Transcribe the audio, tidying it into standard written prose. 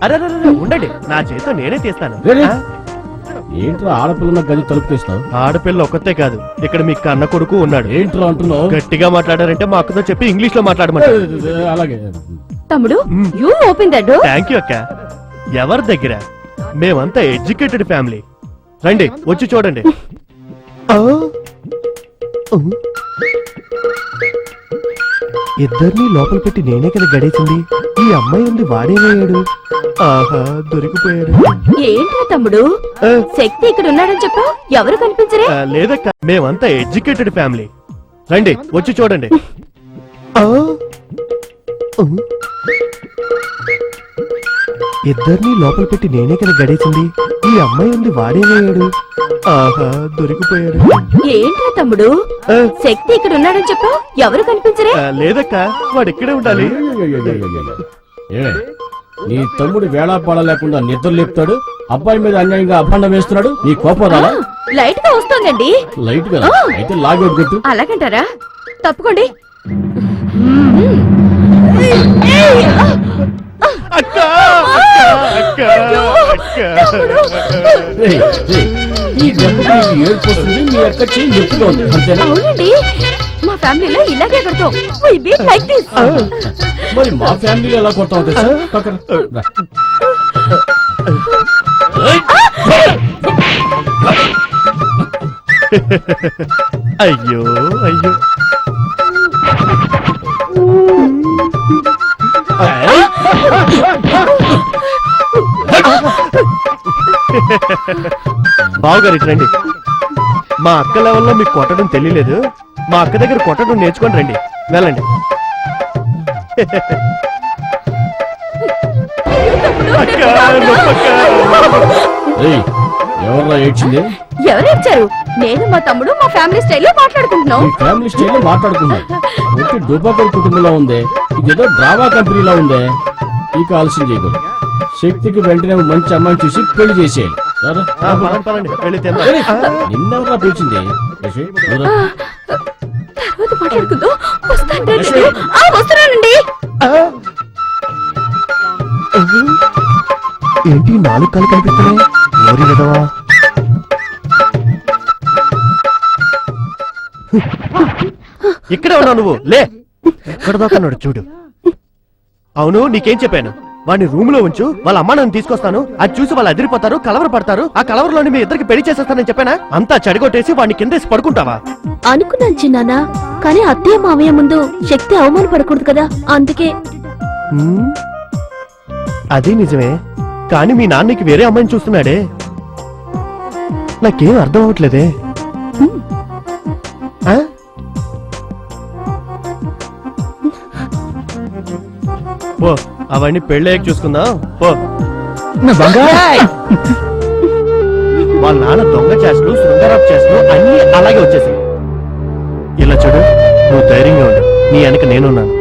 అరే ఉండండి, నా చేతితో నేనే తీస్తాను. ఏంట్రా ఆడపిల్ల గది తలుపు తీస్తావు? ఆడపిల్ల ఒక్కతే కాదు, ఇక్కడ మీ కన్న కొడుకు ఉన్నాడు. ఏంట్రా అంటున్నావు? గట్టిగా మాట్లాడారంటే మా అక్కతో చెప్పి ఇంగ్లీష్ లో మాట్లాడమంటారు. అలాగే తమ్ముడు, you open the door. Thank you అక్క. ఎవరి దగ్గర? మేమంతా ఎడ్యుకేటెడ్ ఫ్యామిలీ. రండి, వచ్చి చూడండి. ఇద్దరిని లోపల పెట్టి నేనే కదా గడేసింది. ఈ అమ్మాయి ఉంది, వాడేమయ్యాడు? ఆహా, దొరికిపోయాడు. ఏంట్రా తమ్ముడు, శక్తి ఇక్కడ ఉన్నాడని చెప్పు, ఎవరు కనిపించరే? లేదక్క, మేమంతా ఎడ్యుకేటెడ్ ఫ్యామిలీ. రండి, వచ్చి చూడండి. ఇద్దరిని లోపల పెట్టి నేనే కదా గడేసింది. ఈ అమ్మాయి ఉంది, వాడేమయ్యాడు? ఆహా, దొరికిపోయాడు. ఏంట్రా తమ్ముడు, శక్తి ఇక్కడ ఉన్నాడని చెప్పు, ఎవరు కనిపించరే? లేదక్క, వాడు ఇక్కడే ఉండాలి. నీ తమ్ముడు వేళాపాడ లేకుండా నిద్ర లేపుతాడు, అబ్బాయి మీద అన్యాయంగా అభండం వేస్తున్నాడు. నీ కోపం రాలా? లైట్ గా వస్తోందండి. లైట్ గా అయితే లాగౌట్ కొట్టు. అలాగంటారా? తప్పుకోండి. అక్క, అక్క, అక్క. ఈ దెబ్బకి నీకు ఏడుపు వస్తుంది, మీ అక్క చెయ్యి నొప్పిగా ఉంది, అంతేనా? అవునండి, మా ఫ్యామిలీలో ఇలాగే కొడతాం. We beat like this. మరి మా ఫ్యామిలీలో ఎలా కొడతావు తెలుసా? పక్కన రా. అయ్యో అయ్యో. బావగారు ఇటు రండి. మా అక్క లెవెల్లో మీకు కొట్టడం తెలియలేదు. మా అక్క దగ్గర కొట్టడం నేర్చుకొని రండి. వెళ్ళండి. ఎవర్రా ఏడ్చింది? ఎవరు ఇచ్చారు? నేను మా తమ్ముడు మా ఫ్యామిలీ స్టైల్లో మాట్లాడుకుంటున్నాం. మీ ఫ్యామిలీ స్టైల్లో మాట్లాడుకున్నాం. ఒకటి డుబాకర్ కుటుంబంలో ఉందే, ఇదేదో డ్రామా కంపెనీలో ఉందే. ఇక ఆలస్యం చేయకూడదు. శక్తికి వెంటనే మంచి అమ్మాయిని చూసి పెళ్లి చేసేయాలి. నిన్నెవరా పిలిచింది? తర్వాత మాట్లాడుకుందాం. వస్తున్నానండి. ఏంటి 4 కాళ్ళు కనిపిస్తున్నాయి? ఊరి విధవా. ఇక్కడే ఉన్నావు నువ్వు. లే, ఎక్కడ దాకా చూడు. అవును, నీకేం చెప్పాను? వాడిని రూమ్ లో ఉంచు, వాళ్ళ అమ్మ నన్ను తీసుకొస్తాను, అది చూసి వాళ్ళు అదిరిపోతారు, కలవర పడతారు, ఆ కలవరలోని మీ ఇద్దరికి పెళ్లి చేసేస్తానని చెప్పానా? అంతా చెడగొట్టేసి వాడిని కిందేసి పడుకుంటావా? అనుకున్నాను చిన్నానా, కానీ అత్తయ్య మామయ్య ముందు శక్తి అవమాన పడకూడదు కదా, అందుకే. అది నిజమే, కానీ మీ నాన్నకి వేరే అమ్మాయిని చూస్తున్నాడే. నాకేం అర్థం అవట్లేదే. పో, అవన్నీ పెళ్ళయ్యాక చూసుకుందాం. పో. వాళ్ళ నాన్న దొంగ చేస్తూ శృంగారపు చేస్తూ అన్ని అలాగే వచ్చేసాయి. ఇలా చూడు, నువ్వు ధైర్యంగా ఉండు, నీ వెనక నేనున్నాను.